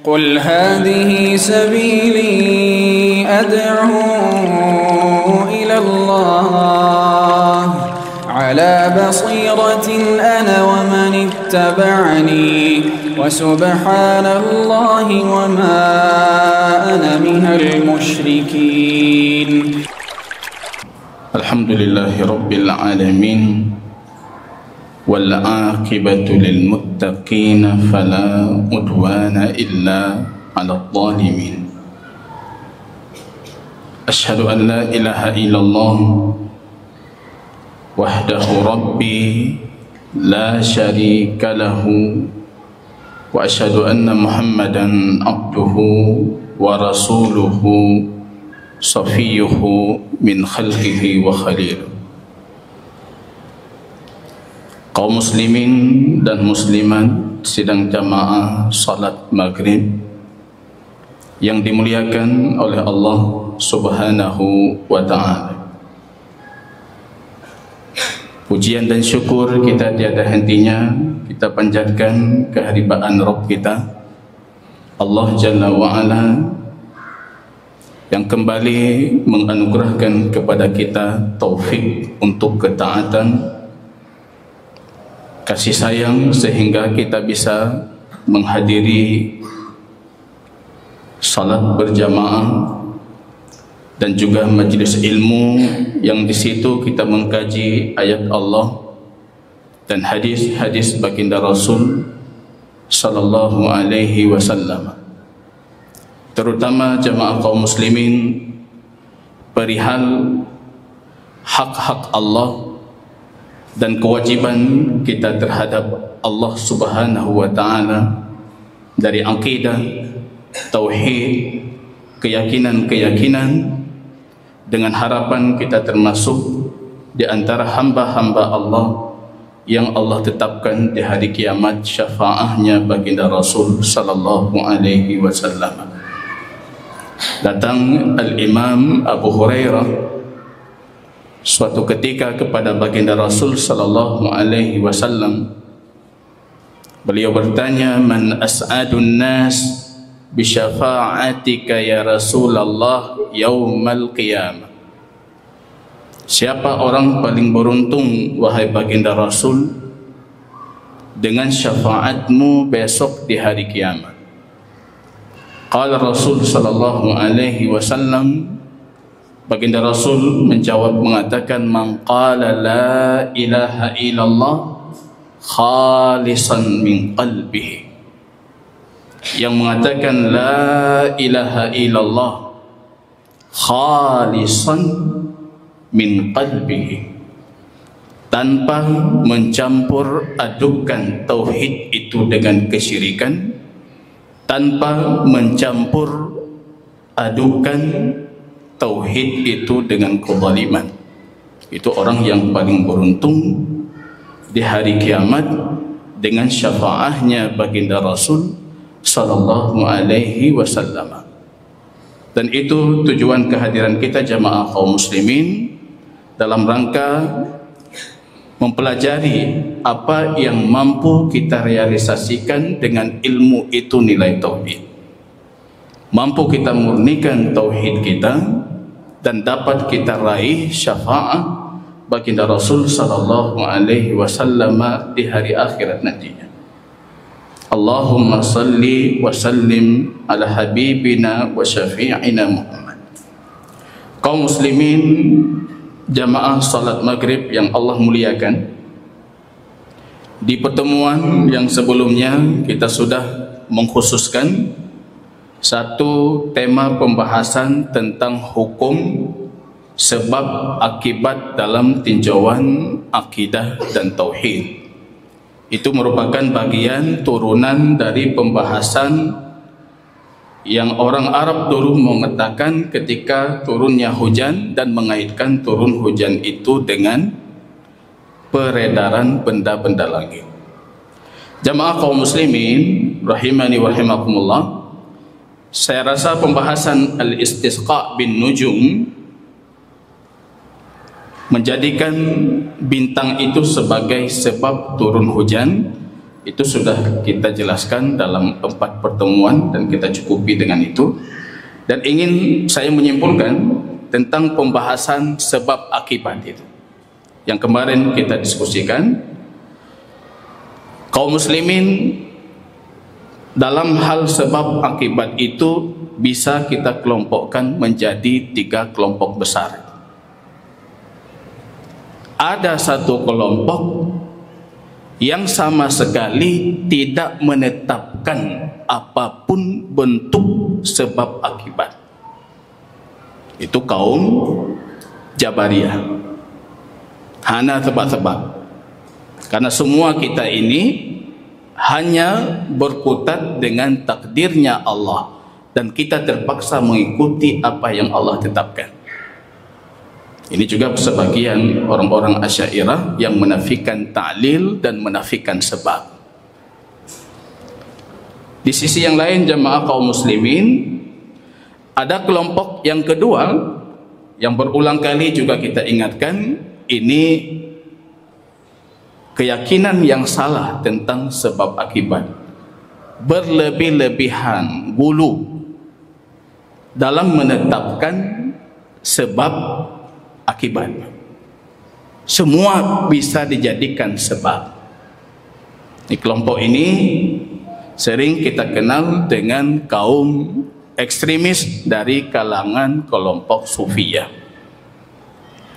قل هذه سبيلي أدعو إلى الله على بصيرة أنا ومن اتبعني وسبحان الله وما أنا من المشركين. الحمد لله رب العالمين والعاقبة للمتقين فلا عدوان إلا على الظالمين. أشهد أن لا إله إلا الله وحده ربي لا شريك له وأشهد أن محمدا عبده ورسوله صفيه من خلقه وخليله. Kaum muslimin dan muslimat sidang jamaah salat maghrib yang dimuliakan oleh Allah Subhanahu wa ta'ala. Pujian dan syukur kita tiada hentinya kita panjatkan kehadiran Rabb kita Allah Jalla wa'ala, yang kembali menganugerahkan kepada kita taufik untuk ketaatan, kasih sayang, sehingga kita bisa menghadiri salat berjamaah dan juga majlis ilmu yang di situ kita mengkaji ayat Allah dan hadis-hadis baginda Rasul sallallahu alaihi wasallam, terutama jamaah kaum muslimin perihal hak-hak Allah dan kewajiban kita terhadap Allah Subhanahu wa ta'ala dari akidah, tauhid, keyakinan-keyakinan, dengan harapan kita termasuk di antara hamba-hamba Allah yang Allah tetapkan di hari kiamat syafaahnya baginda Rasul sallallahu alaihi wasallam. Datang Al-Imam Abu Hurairah suatu ketika kepada baginda Rasul sallallahu alaihi wasallam. Beliau bertanya, "Man as'adun nas bi syafa'atika ya Rasulullah yaumal qiyamah?" Siapa orang paling beruntung wahai baginda Rasul dengan syafaatmu besok di hari kiamat? Qala Rasul sallallahu alaihi wasallam, baginda Rasul menjawab mengatakan, "Man qala la ilaha illallah khalisan min qalbihi." Yang mengatakan la ilaha illallah khalisan min qalbihi, tanpa mencampur adukan tauhid itu dengan kesyirikan, tanpa mencampur adukan tauhid itu dengan kezaliman, itu orang yang paling beruntung di hari kiamat dengan syafaahnya baginda Rasul sallallahu alaihi wasallam. Dan itu tujuan kehadiran kita jamaah kaum muslimin dalam rangka mempelajari apa yang mampu kita realisasikan dengan ilmu itu, nilai tauhid. Mampu kita murnikan tauhid kita dan dapat kita raih syafaat baginda Rasul sallallahu alaihi wasallam di hari akhirat nantinya. Allahumma salli wa sallim ala habibina wa syafi'ina Muhammad. Kaum muslimin jamaah salat maghrib yang Allah muliakan, di pertemuan yang sebelumnya kita sudah mengkhususkan satu tema pembahasan tentang hukum sebab akibat dalam tinjauan akidah dan tauhid. Itu merupakan bagian turunan dari pembahasan yang orang Arab dulu mengatakan ketika turunnya hujan dan mengaitkan turun hujan itu dengan peredaran benda-benda langit. Jamaah kaum muslimin rahimani wa rahimakumullah, saya rasa pembahasan al-istisqa bin nujum menjadikan bintang itu sebagai sebab turun hujan Itu sudah kita jelaskan dalam 4 pertemuan dan kita cukupi dengan itu. Dan ingin saya menyimpulkan tentang pembahasan sebab akibat itu yang kemarin kita diskusikan. Kaum muslimin dalam hal sebab akibat itu bisa kita kelompokkan menjadi 3 kelompok besar. Ada satu kelompok yang sama sekali tidak menetapkan apapun bentuk sebab akibat. Itu kaum Jabariyah. Hana tebak-tebak. Karena semua kita ini hanya berkutat dengan takdirnya Allah, dan kita terpaksa mengikuti apa yang Allah tetapkan. Ini juga sebagian orang-orang Asy'ariyah yang menafikan ta'lil dan menafikan sebab. Di sisi yang lain, jamaah kaum muslimin, ada kelompok yang kedua yang berulang kali juga kita ingatkan. Ini keyakinan yang salah tentang sebab akibat, berlebih-lebihan, gulu dalam menetapkan sebab akibat. Semua bisa dijadikan sebab. Di kelompok ini sering kita kenal dengan kaum ekstremis dari kalangan kelompok Sufiyah.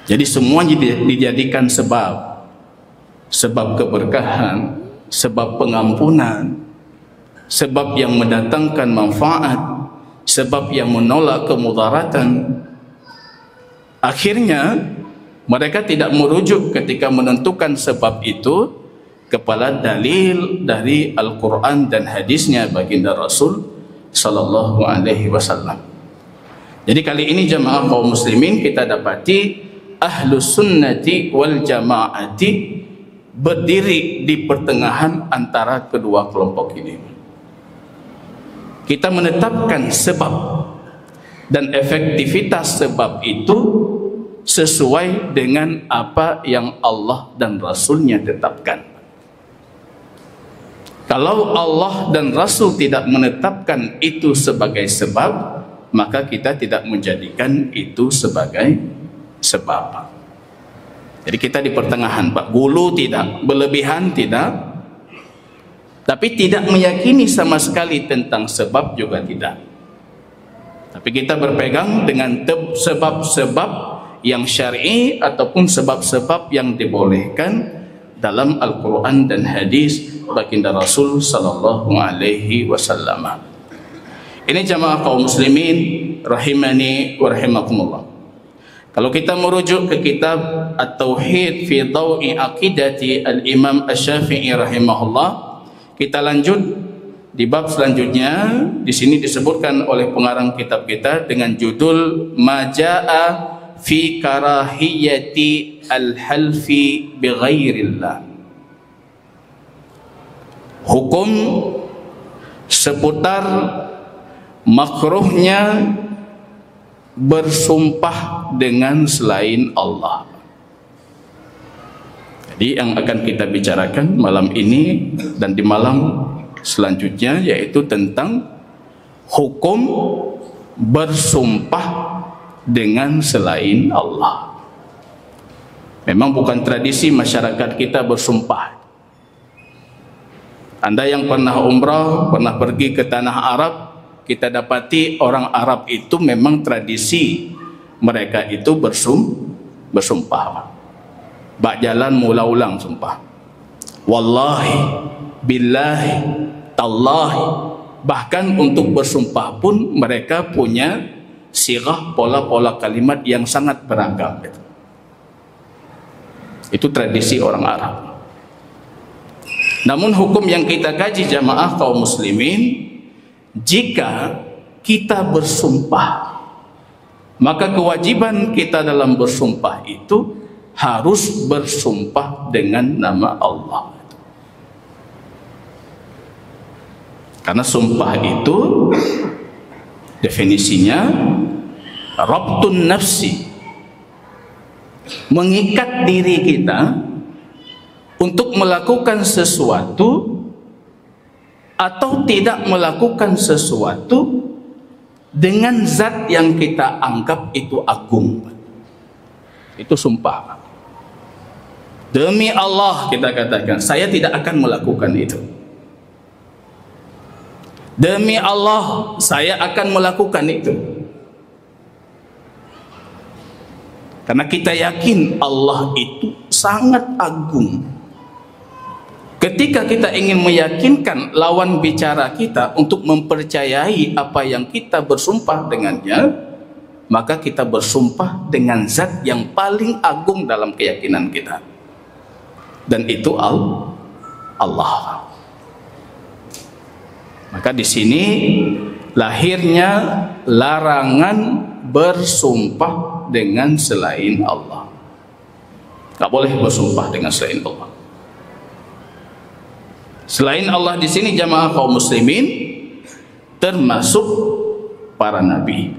Jadi semua dijadikan sebab. Sebab keberkahan, sebab pengampunan, sebab yang mendatangkan manfaat, sebab yang menolak kemudaratan. Akhirnya mereka tidak merujuk ketika menentukan sebab itu kepada dalil dari Al-Quran dan hadisnya baginda Rasul sallallahu alaihi wasallam. Jadi kali ini jamaah kaum muslimin kita dapati ahlus sunnati wal jamaati berdiri di pertengahan antara kedua kelompok ini. Kita menetapkan sebab dan efektivitas sebab itu sesuai dengan apa yang Allah dan Rasulnya tetapkan. Kalau Allah dan Rasul tidak menetapkan itu sebagai sebab, maka kita tidak menjadikan itu sebagai sebab. Jadi kita di pertengahan, Pak. Gulu tidak, berlebihan tidak, tapi tidak meyakini sama sekali tentang sebab juga tidak. Tapi kita berpegang dengan sebab-sebab yang syar'i ataupun sebab-sebab yang dibolehkan dalam Al-Quran dan hadis baginda Rasul sallallahu alaihi wasallam. Ini jamaah kaum muslimin rahimani wa rahimakumullah. Kalau kita merujuk ke kitab At-Tauhid fi Dawi Aqidati Al-Imam Asy-Syafi'i rahimahullah, kita lanjut di bab selanjutnya. Di sini disebutkan oleh pengarang kitab kita dengan judul Majaa fi karahiyati al-halfi bighairillah. Hukum seputar makruhnya bersumpah dengan selain Allah. Jadi yang akan kita bicarakan malam ini dan di malam selanjutnya yaitu tentang hukum bersumpah dengan selain Allah. Memang bukan tradisi masyarakat kita bersumpah. Anda yang pernah umrah, pernah pergi ke tanah Arab, kita dapati orang Arab itu memang tradisi mereka itu bersumpah. Bak jalan mula-ulang sumpah. Wallahi, billahi, tallahi. Bahkan untuk bersumpah pun mereka punya sirah, pola-pola kalimat yang sangat beragam. Itu tradisi orang Arab. Namun hukum yang kita kaji jamaah kaum muslimin, jika kita bersumpah, maka kewajiban kita dalam bersumpah itu harus bersumpah dengan nama Allah. Karena sumpah itu definisinya rabtun nafsi, mengikat diri kita untuk melakukan sesuatu atau tidak melakukan sesuatu dengan zat yang kita anggap itu agung. Itu sumpah. Demi Allah kita katakan, saya tidak akan melakukan itu. Demi Allah, saya akan melakukan itu. Karena kita yakin Allah itu sangat agung. Ketika kita ingin meyakinkan lawan bicara kita untuk mempercayai apa yang kita bersumpah dengannya, maka kita bersumpah dengan zat yang paling agung dalam keyakinan kita. Dan itu Allah. Maka di sini lahirnya larangan bersumpah dengan selain Allah. Tak boleh bersumpah dengan selain Allah. Selain Allah di sini jamaah kaum muslimin termasuk para nabi.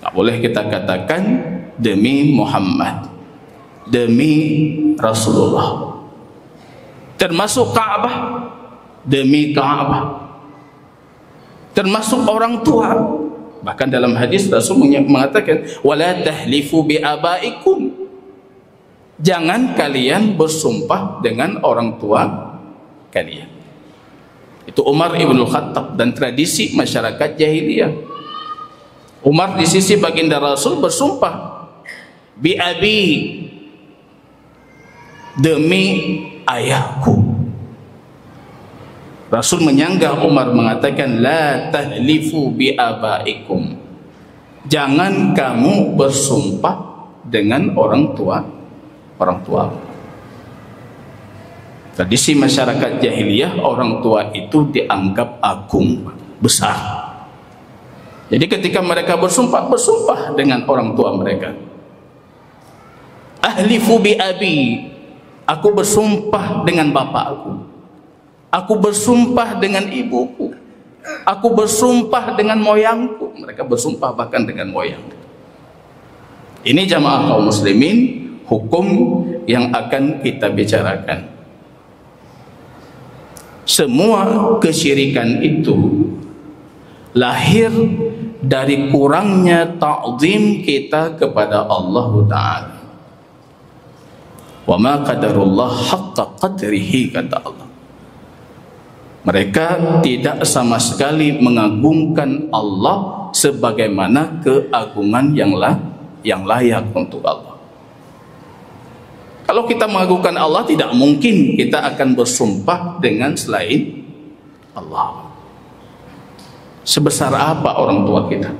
Tak boleh kita katakan demi Muhammad, demi Rasulullah. Termasuk Ka'bah, demi Ka'bah. Termasuk orang tua. Bahkan dalam hadis Rasul mengatakan, wala tahlifu bi abaikum. Jangan kalian bersumpah dengan orang tua kalian. Itu Umar ibn Khattab dan tradisi masyarakat jahiliyah. Umar di sisi baginda Rasul bersumpah bi abi, demi ayahku. Rasul menyanggah Umar mengatakan la tahlifu bi abaikum. Jangan kamu bersumpah dengan orang tua. Tradisi masyarakat jahiliyah, orang tua itu dianggap agung, besar. Jadi ketika mereka bersumpah dengan orang tua mereka. Ahlifu bi abi, aku bersumpah dengan bapakku. Aku bersumpah dengan ibuku. Aku bersumpah dengan moyangku. Mereka bersumpah bahkan dengan moyang. Ini jamaah kaum muslimin, hukum yang akan kita bicarakan. Semua kesyirikan itu lahir dari kurangnya ta'zim kita kepada Allah Ta'ala. Wa ma qadarullah haqqa qadrihi, kata Allah. Mereka tidak sama sekali mengagungkan Allah sebagaimana keagungan yang layak untuk Allah. Kalau kita mengagungkan Allah, tidak mungkin kita akan bersumpah dengan selain Allah. Sebesar apa orang tua kita?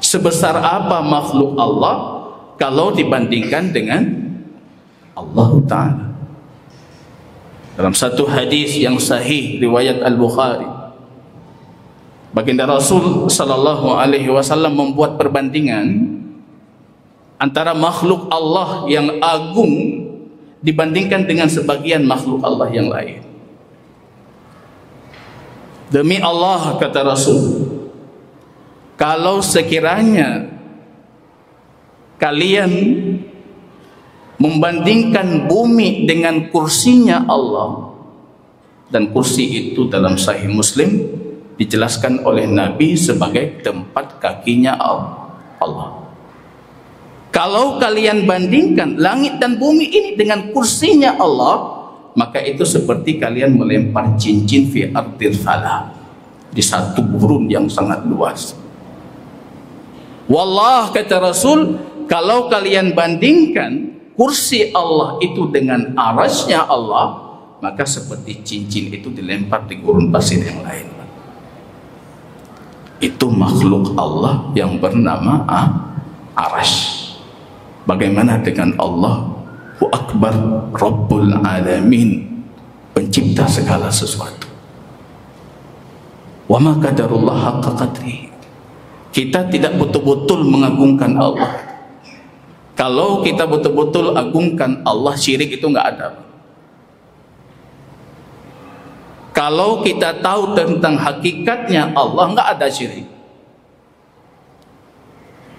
Sebesar apa makhluk Allah kalau dibandingkan dengan Allah Ta'ala? Dalam satu hadis yang sahih riwayat Al-Bukhari, baginda Rasul sallallahu alaihi wasallam membuat perbandingan antara makhluk Allah yang agung dibandingkan dengan sebagian makhluk Allah yang lain. Demi Allah, kata Rasul, kalau sekiranya kalian membandingkan bumi dengan kursinya Allah, dan kursi itu dalam Sahih Muslim dijelaskan oleh Nabi sebagai tempat kakinya Allah. Kalau kalian bandingkan langit dan bumi ini dengan kursinya Allah, maka itu seperti kalian melempar cincin fi ardil fala, di satu gurun yang sangat luas. Wallah, kata Rasul, kalau kalian bandingkan kursi Allah itu dengan arasnya Allah, maka seperti cincin itu dilempar di gurun pasir yang lain. Itu makhluk Allah yang bernama aras. Bagaimana dengan Allahu Akbar, Rabbul Alamin, pencipta segala sesuatu. Wa ma qadarullah haqqa qadri. Kita tidak betul-betul mengagungkan Allah. Kalau kita betul-betul agungkan Allah, syirik itu nggak ada. Kalau kita tahu tentang hakikatnya Allah, nggak ada syirik.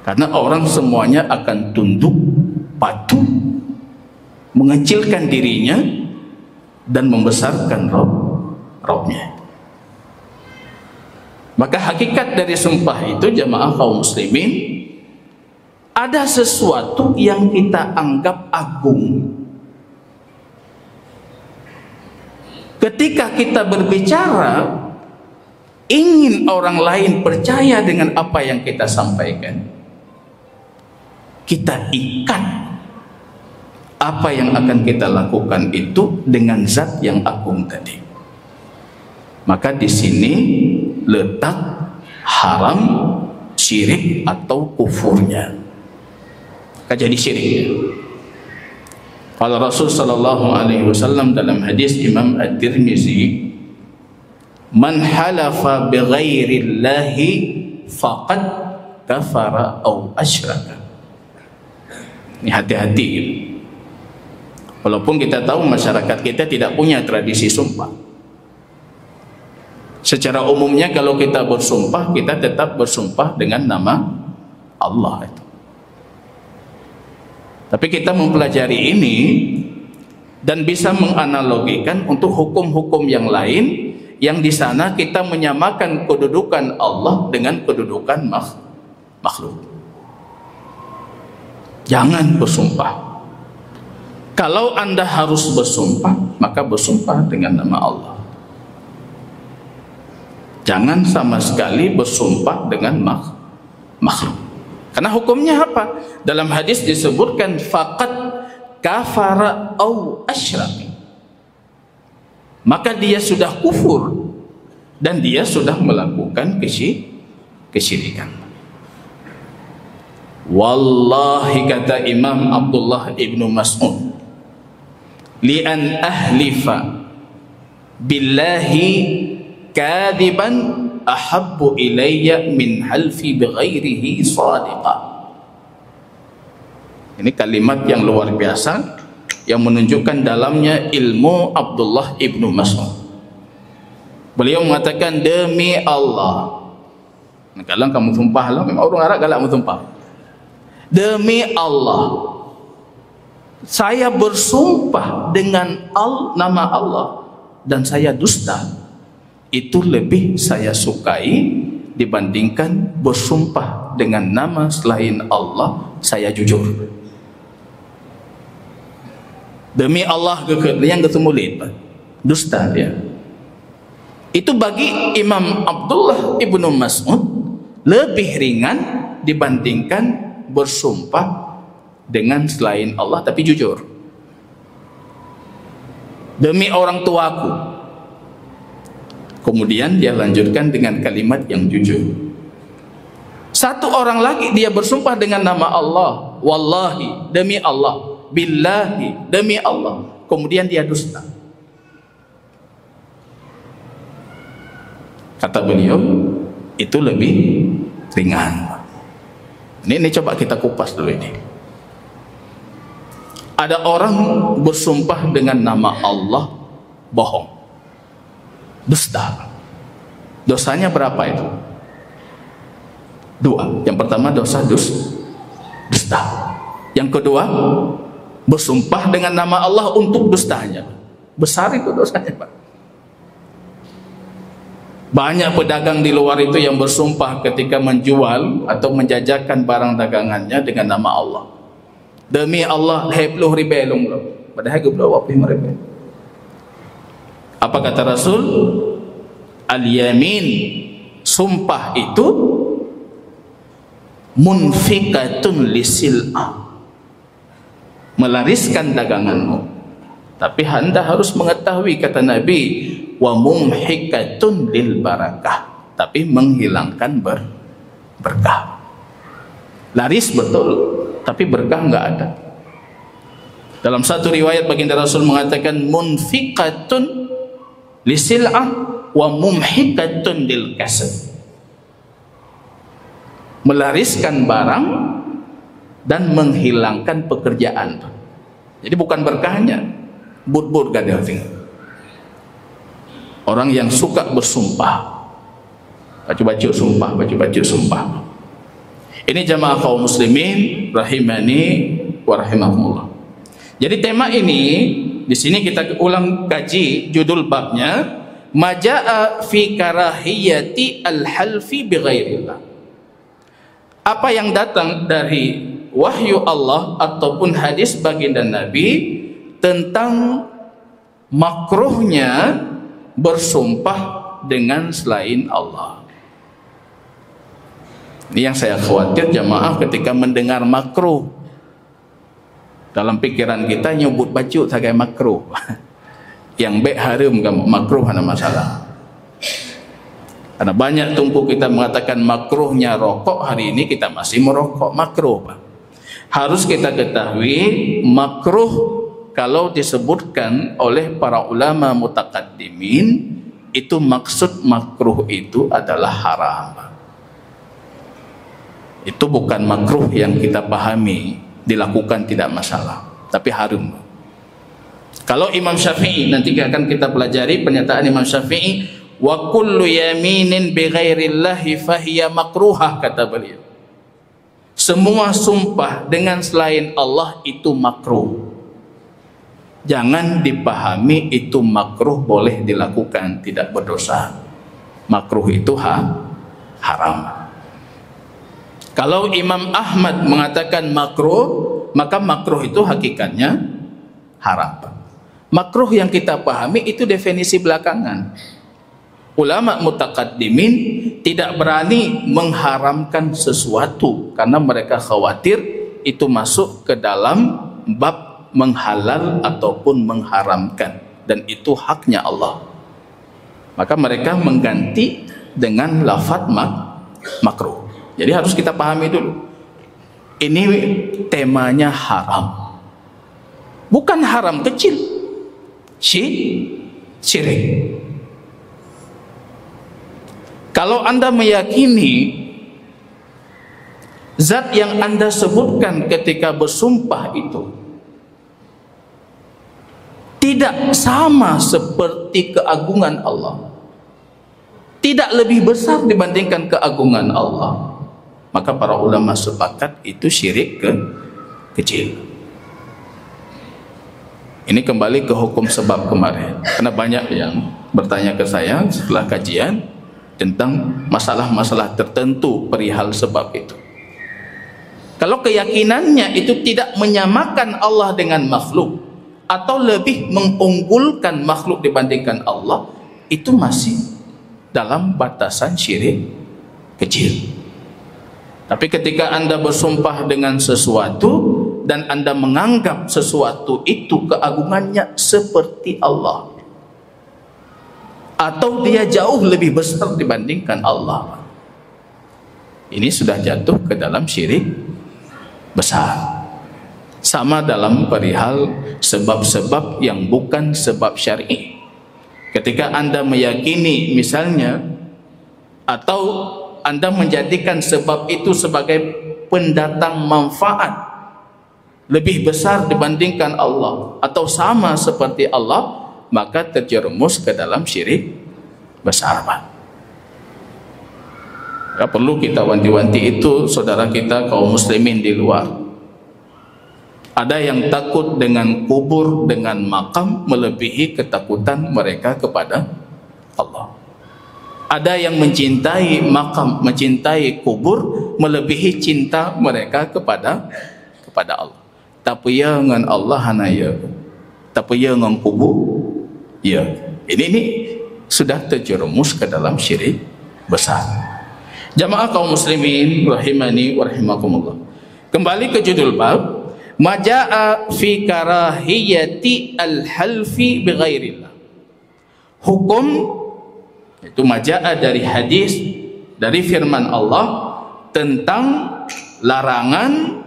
Karena orang semuanya akan tunduk, patuh, mengecilkan dirinya dan membesarkan Rabbnya. Maka hakikat dari sumpah itu jamaah kaum muslimin, ada sesuatu yang kita anggap agung. Ketika kita berbicara, ingin orang lain percaya dengan apa yang kita sampaikan, kita ikat apa yang akan kita lakukan itu dengan zat yang agung tadi. Maka di sini letak haram syirik atau kufurnya. Jadi syirik. Kalau Rasul sallallahu alaihi wasallam dalam hadis Imam At-Tirmizi, man halafa bighairillahi faqad kafara aw asyraka. Ini hati-hati. Walaupun kita tahu masyarakat kita tidak punya tradisi sumpah. Secara umumnya kalau kita bersumpah, kita tetap bersumpah dengan nama Allah itu. Tapi kita mempelajari ini dan bisa menganalogikan untuk hukum-hukum yang lain, yang di sana kita menyamakan kedudukan Allah dengan kedudukan makhluk. Jangan bersumpah. Kalau Anda harus bersumpah, maka bersumpah dengan nama Allah. Jangan sama sekali bersumpah dengan makhluk. Karena hukumnya apa? Dalam hadis disebutkan faqad kafara au asyraka. Maka dia sudah kufur dan dia sudah melakukan kesyirikan. Wallahi, kata Imam Abdullah ibnu Mas'ud, li an ahlifa billahi kadiban ahabbu ilayya min halfi bighairihi sadiqa. Ini kalimat yang luar biasa yang menunjukkan dalamnya ilmu Abdullah ibnu Mas'ud. Beliau mengatakan, demi Allah. Kalau kamu sumpah lah, memang orang Arab galak bersumpah. Demi Allah, saya bersumpah dengan nama Allah dan saya dusta. Itu lebih saya sukai dibandingkan bersumpah dengan nama selain Allah saya jujur. Demi Allah yang ketemulit, dusta dia. Itu bagi Imam Abdullah ibnu Mas'ud lebih ringan dibandingkan bersumpah dengan selain Allah tapi jujur. Demi orang tuaku. Kemudian dia lanjutkan dengan kalimat yang jujur. Satu orang lagi dia bersumpah dengan nama Allah, wallahi, demi Allah, billahi, demi Allah. Kemudian dia dusta. Kata beliau, itu lebih ringan. Ini coba kita kupas dulu ini. Ada orang bersumpah dengan nama Allah, bohong, dusta. Dosanya berapa itu? 2. Yang pertama dosa dusta. Yang kedua, bersumpah dengan nama Allah untuk dustanya. Besar itu dosanya, Pak. Banyak pedagang di luar itu yang bersumpah ketika menjual atau menjajakan barang dagangannya dengan nama Allah. Demi Allah, 20 ribu lo. Padahal gue belum 20 ribu. Apa kata Rasul? Al-yamin, sumpah itu munfikatun lisil'ah, melariskan daganganmu. Tapi Anda harus mengetahui, kata Nabi, wa mumhikatun lil barakah, tapi menghilangkan berkah. Laris betul, tapi berkah enggak ada. Dalam satu riwayat baginda Rasul mengatakan munfikatun lisil'ah wa mumhikatun lil kasab, melariskan barang dan menghilangkan pekerjaan. Jadi bukan berkahnya, but-but gadel tinggal. Orang yang suka bersumpah, baca-baca sumpah. Ini jamaah kaum muslimin rahimani wa rahimakumullah. Jadi tema ini di sini kita ulang kaji judul babnya, Maja'a fi karahiyati al-halfi bighairillah. Apa yang datang dari wahyu Allah ataupun hadis baginda Nabi tentang makruhnya bersumpah dengan selain Allah. Ini yang saya khawatir jamaah ketika mendengar makruh. Dalam pikiran kita nyebut baju sebagai makruh. Yang baik haram makruh ada masalah. Karena banyak tumpu kita mengatakan makruhnya rokok, hari ini kita masih merokok, makruh. Harus kita ketahui makruh kalau disebutkan oleh para ulama mutaqaddimin, itu maksud makruh itu adalah haram. Itu bukan makruh yang kita pahami dilakukan tidak masalah, tapi haram. Kalau Imam Syafi'i, nanti akan kita pelajari pernyataan Imam Syafi'i, wa kullu yaminin bighairillahi fahiya makruhah, kata beliau. Semua sumpah dengan selain Allah itu makruh. Jangan dipahami itu makruh boleh dilakukan, tidak berdosa. Makruh itu haram. Kalau Imam Ahmad mengatakan makruh, maka makruh itu hakikatnya haram. Makruh yang kita pahami itu definisi belakangan. Ulama mutaqaddimin tidak berani mengharamkan sesuatu karena mereka khawatir itu masuk ke dalam bab menghalal ataupun mengharamkan, dan itu haknya Allah. Maka mereka mengganti dengan lafaz makruh. Jadi harus kita pahami dulu. Ini temanya haram. Bukan haram kecil. Syirik. Kalau Anda meyakini zat yang Anda sebutkan ketika bersumpah itu tidak sama seperti keagungan Allah, tidak lebih besar dibandingkan keagungan Allah, maka para ulama sepakat itu syirik kecil. Ini kembali ke hukum sebab kemarin, karena banyak yang bertanya ke saya setelah kajian tentang masalah-masalah tertentu perihal sebab itu. Kalau keyakinannya itu tidak menyamakan Allah dengan makhluk atau lebih mengunggulkan makhluk dibandingkan Allah, itu masih dalam batasan syirik kecil. Tapi ketika Anda bersumpah dengan sesuatu dan Anda menganggap sesuatu itu keagungannya seperti Allah, atau dia jauh lebih besar dibandingkan Allah, ini sudah jatuh ke dalam syirik besar. Sama dalam perihal sebab-sebab yang bukan sebab syar'i. Ketika Anda meyakini misalnya, atau Anda menjadikan sebab itu sebagai pendatang manfaat lebih besar dibandingkan Allah atau sama seperti Allah, maka terjerumus ke dalam syirik besar. Ya, perlu kita wanti-wanti itu saudara kita kaum muslimin di luar. Ada yang takut dengan kubur, dengan makam melebihi ketakutan mereka kepada Allah. Ada yang mencintai makam, mencintai kubur melebihi cinta mereka kepada Allah. Tapi ya dengan Allah hanaya, tapi ya dengan kubur, ya. Ini sudah terjerumus ke dalam syirik besar. Jamaah kaum muslimin rahimani wa rahimakumullah. Kembali ke judul bab, Maja'a fi karahiyati al-halfi bighairillah. Hukum itu maja'a dari hadis, dari firman Allah tentang larangan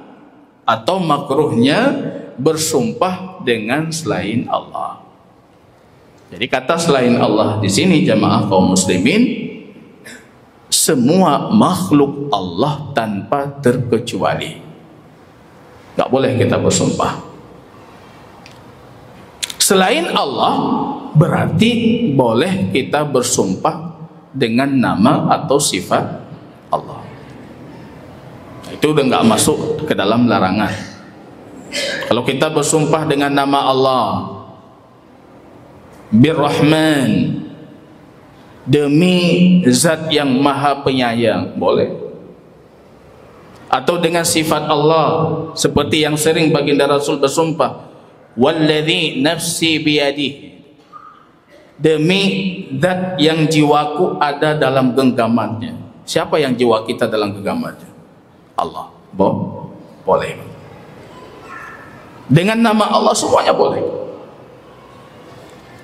atau makruhnya bersumpah dengan selain Allah. Jadi kata selain Allah di sini jamaah kaum muslimin, semua makhluk Allah tanpa terkecuali. Enggak boleh kita bersumpah. Selain Allah berarti boleh kita bersumpah dengan nama atau sifat Allah. Itu udah enggak masuk ke dalam larangan. Kalau kita bersumpah dengan nama Allah, Bir-Rahman, demi zat yang maha penyayang, boleh. Atau dengan sifat Allah, seperti yang sering baginda Rasul bersumpah, walladzi nafsi biyadihi, demi zat yang jiwaku ada dalam genggamannya. Siapa yang jiwa kita dalam genggamannya? Allah. Boleh. Dengan nama Allah semuanya boleh.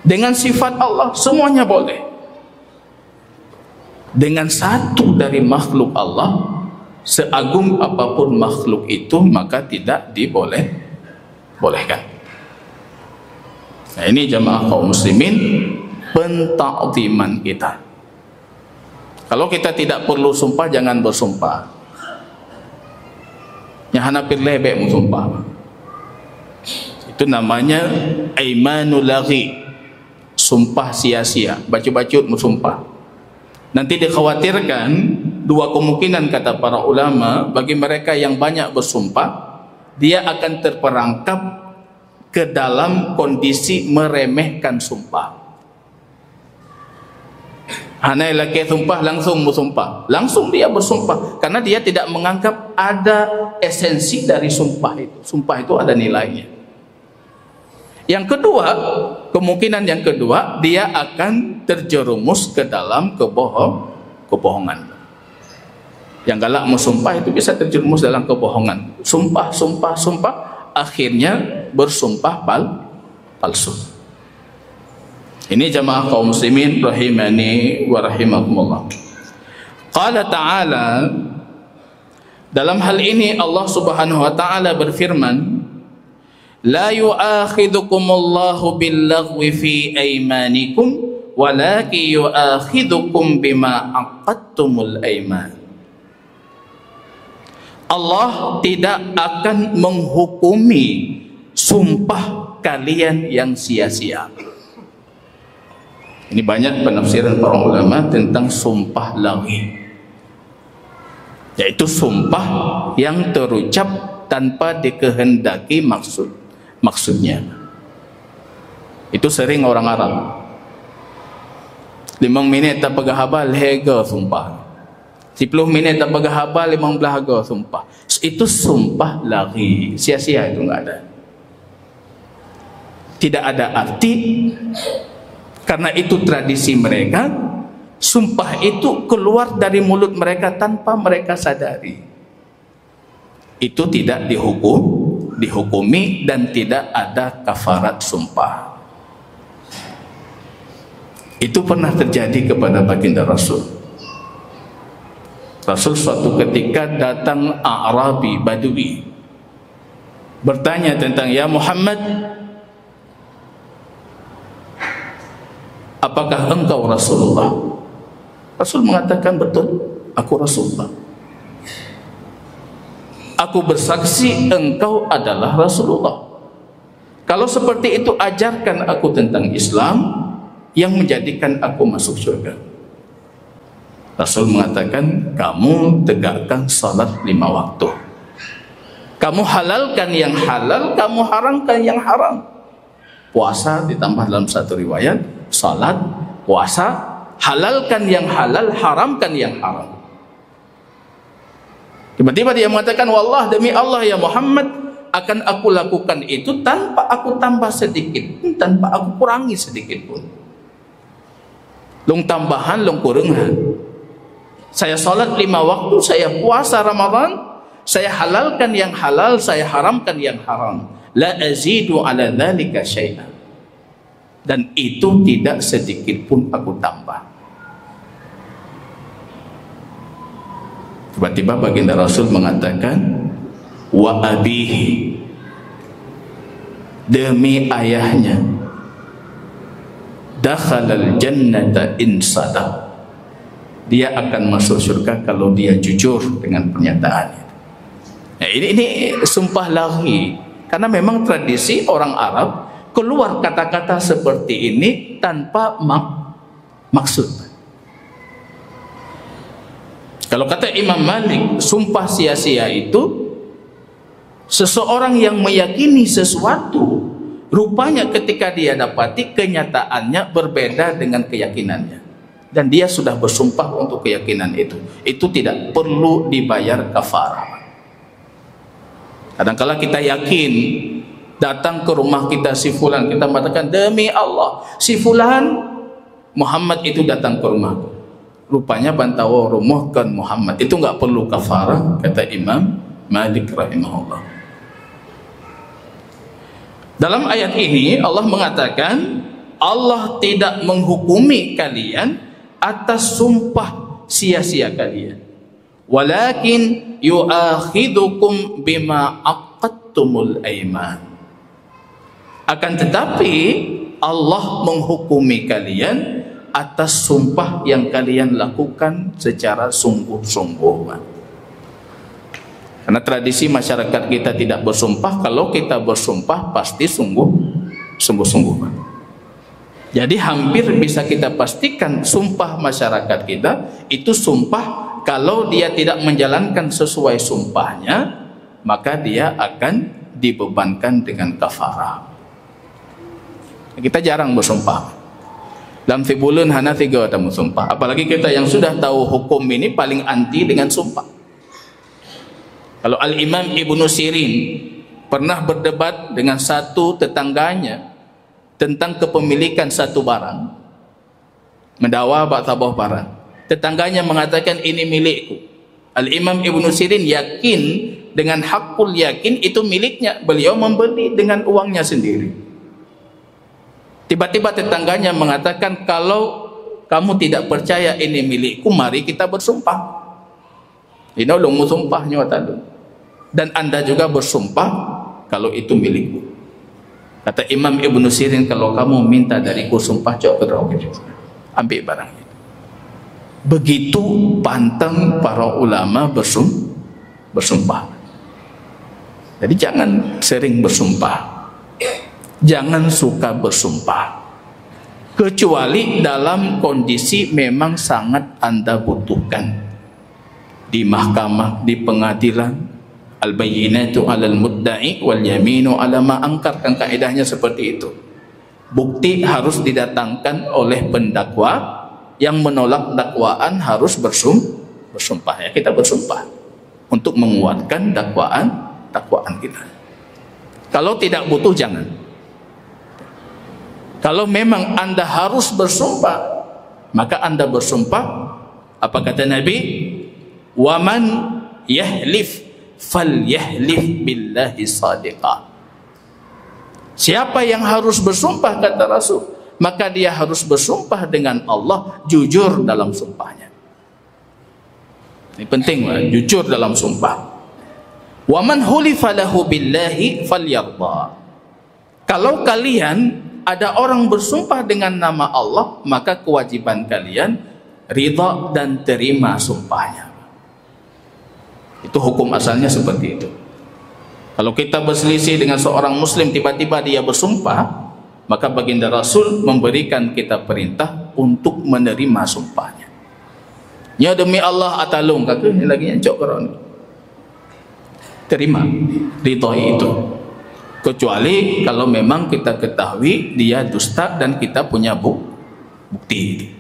Dengan sifat Allah semuanya boleh. Dengan satu dari makhluk Allah, seagung apapun makhluk itu, maka tidak dibolehkan. Nah, ini jamaah kaum muslimin, pentakziman kita. Kalau kita tidak perlu sumpah, jangan bersumpah. Yang hanapir lebek bersumpah, itu namanya aimanul laghi, sumpah sia-sia, bacut-bacut bersumpah. Nanti dikhawatirkan dua kemungkinan, kata para ulama, bagi mereka yang banyak bersumpah, dia akan terperangkap ke dalam kondisi meremehkan sumpah. Hanai laki sumpah, langsung bersumpah, langsung dia bersumpah, karena dia tidak menganggap ada esensi dari sumpah itu. Sumpah itu ada nilainya. Yang kedua, kemungkinan yang kedua, dia akan terjerumus ke dalam kebohongan. Yang galak mau sumpah itu bisa terjerumus dalam kebohongan. Sumpah, akhirnya bersumpah palsu. Ini jamaah kaum muslimin rahimani wa rahimakumullah. Qala ta'ala, dalam hal ini Allah Subhanahu wa ta'ala berfirman, la yu'akhidhukumullahu billaghwi fi aymanikum walakin yu'akhidhukum bima aqadtumul ayman. Allah tidak akan menghukumi sumpah kalian yang sia-sia. Ini banyak penafsiran para ulama tentang sumpah laghi, yaitu sumpah yang terucap tanpa dikehendaki maksudnya. Itu sering orang Arab 5 minit tak pegah hega sumpah, 10 minit tak pegah 15 haga sumpah. Itu sumpah laghi, sia-sia, itu enggak ada, tidak ada arti. Karena itu tradisi mereka, sumpah itu keluar dari mulut mereka tanpa mereka sadari. Itu tidak dihukumi dan tidak ada kafarat sumpah. Itu pernah terjadi kepada baginda Rasul. Rasul suatu ketika datang A'rabi Badui, bertanya tentang, ya Muhammad, apakah engkau Rasulullah? Rasul mengatakan, betul, aku Rasulullah. Aku bersaksi engkau adalah Rasulullah. Kalau seperti itu, ajarkan aku tentang Islam yang menjadikan aku masuk surga. Rasul mengatakan, kamu tegakkan salat 5 waktu, kamu halalkan yang halal, kamu haramkan yang haram. Puasa ditambah dalam satu riwayat, salat, puasa, halalkan yang halal, haramkan yang haram. Tiba-tiba dia mengatakan, wallah, demi Allah ya Muhammad, akan aku lakukan itu tanpa aku tambah sedikit pun, tanpa aku kurangi sedikit pun. Long tambahan, long kurangan. Saya salat 5 waktu, saya puasa Ramadan, saya halalkan yang halal, saya haramkan yang haram. La azidu ala dzalika syai'an. Dan itu tidak sedikit pun aku tambah. Tiba-tiba baginda Rasul mengatakan, wa abihi, demi ayahnya, dakhalal jannata in sadaq, dia akan masuk surga kalau dia jujur dengan pernyataannya. Nah, ini sumpah laghi, karena memang tradisi orang Arab keluar kata-kata seperti ini tanpa maksud. Kalau kata Imam Malik, sumpah sia-sia itu seseorang yang meyakini sesuatu, rupanya ketika dia dapati kenyataannya berbeda dengan keyakinannya. dan dia sudah bersumpah untuk keyakinan itu tidak perlu dibayar kafarah. Kadang-kala kita yakin, datang ke rumah kita si fulan, kita mengatakan demi Allah si fulan Muhammad itu datang ke rumah, rupanya bantawa rumahkan Muhammad, itu enggak perlu kafarah, kata Imam Malik rahimahullah. Dalam ayat ini Allah mengatakan Allah tidak menghukumi kalian atas sumpah sia-sia kalian, walakin yu'akhidukum bima aqadtumul aiman. Akan tetapi Allah menghukumi kalian atas sumpah yang kalian lakukan secara sungguh-sungguh. Karena tradisi masyarakat kita tidak bersumpah, kalau kita bersumpah pasti sungguh-sungguh. Jadi hampir bisa kita pastikan sumpah masyarakat kita itu sumpah, kalau dia tidak menjalankan sesuai sumpahnya, maka dia akan dibebankan dengan kafarah. Kita jarang bersumpah. Dalam tibulun hana 3 tamu sumpah. Apalagi kita yang sudah tahu hukum ini paling anti dengan sumpah. Kalau Al-Imam Ibnu Sirin pernah berdebat dengan satu tetangganya tentang kepemilikan satu barang, mendakwa batabah barang. Tetangganya mengatakan ini milikku. Al-Imam Ibnu Sirin yakin dengan hakul yakin itu miliknya. Beliau membeli dengan uangnya sendiri. Tiba-tiba tetangganya mengatakan, kalau kamu tidak percaya ini milikku, mari kita bersumpah. Ini ulung sumpahnya tadi. Dan anda juga bersumpah kalau itu milikku. Kata Imam Ibnu Sirin, kalau kamu minta dariku sumpah, coba ambil barangnya. Begitu pantang para ulama bersumpah. Jadi jangan sering bersumpah. Jangan suka bersumpah, kecuali dalam kondisi memang sangat anda butuhkan. Di mahkamah, di pengadilan, al-bayyinatu 'alal mudda'i wal yaminu 'ala ma ankar, kan kaidahnya seperti itu. Bukti harus didatangkan oleh pendakwa, yang menolak dakwaan harus bersumpah. Ya, kita bersumpah untuk menguatkan dakwaan kita. Kalau tidak butuh jangan. Kalau memang anda harus bersumpah, maka anda bersumpah. Apa kata Nabi? Waman yahlif falyahlif billahi sadiqah. Siapa yang harus bersumpah, kata Rasul, maka dia harus bersumpah dengan Allah jujur dalam sumpahnya. Ini penting, jujur dalam sumpah. Waman hulifa lahu billahi falyarda. Kalau kalian ada orang bersumpah dengan nama Allah, maka kewajiban kalian ridha dan terima sumpahnya. Itu hukum asalnya seperti itu. Kalau kita berselisih dengan seorang muslim, tiba-tiba dia bersumpah, maka baginda Rasul memberikan kita perintah untuk menerima sumpahnya. Ya demi Allah atalung, kata ini lagi yang cok keron. Terima, ridhoi itu. Kecuali kalau memang kita ketahui dia dusta dan kita punya bukti.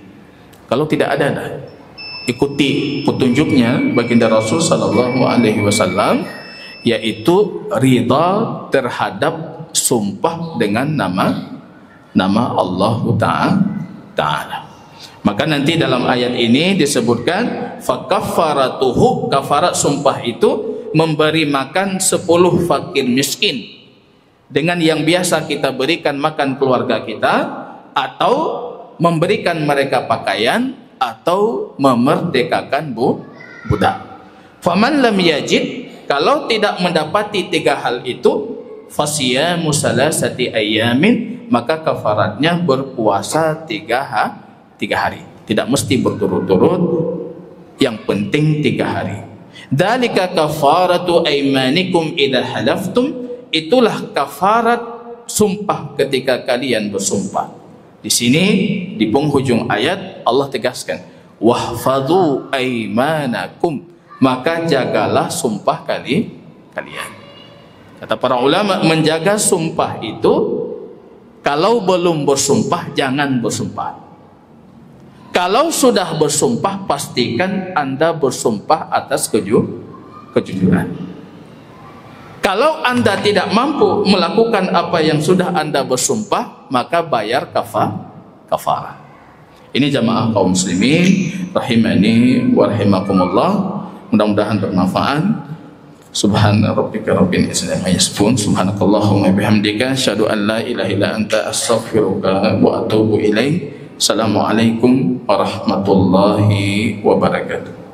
Kalau tidak ada, dah ikuti petunjuknya baginda Rasul sallallahu alaihi wasallam, yaitu ridha terhadap sumpah dengan nama Allah Ta'ala. Maka nanti dalam ayat ini disebutkan fakaffaratuhu, kafarat sumpah itu memberi makan 10 fakir miskin dengan yang biasa kita berikan makan keluarga kita, atau memberikan mereka pakaian, atau memerdekakan budak. Faman lam yajid, kalau tidak mendapati 3 hal itu, fasiyamu salasati ayyamin, maka kafaratnya berpuasa 3 hari. Tidak mesti berturut-turut, yang penting 3 hari. Dzalika kafaratu aymanikum idza halaftum, itulah kafarat sumpah ketika kalian bersumpah. Di sini di penghujung ayat Allah tegaskan, wahfadhu aymanakum, maka jagalah sumpah kalian. Kata para ulama, menjaga sumpah itu, kalau belum bersumpah jangan bersumpah. Kalau sudah bersumpah, pastikan Anda bersumpah atas kejujuran. Kalau Anda tidak mampu melakukan apa yang sudah Anda bersumpah, maka bayar kafarah. Ini jamaah kaum muslimin rahimani wa rahimakumullah. Mudah-mudahan bermanfaat. Subhana rabbika rabbil izzati amma yasifun, subhanakallahumma bihamdika asyhadu an la ilaha illa anta astaghfiruka wa atubu ilaik. Assalamualaikum warahmatullahi wabarakatuh.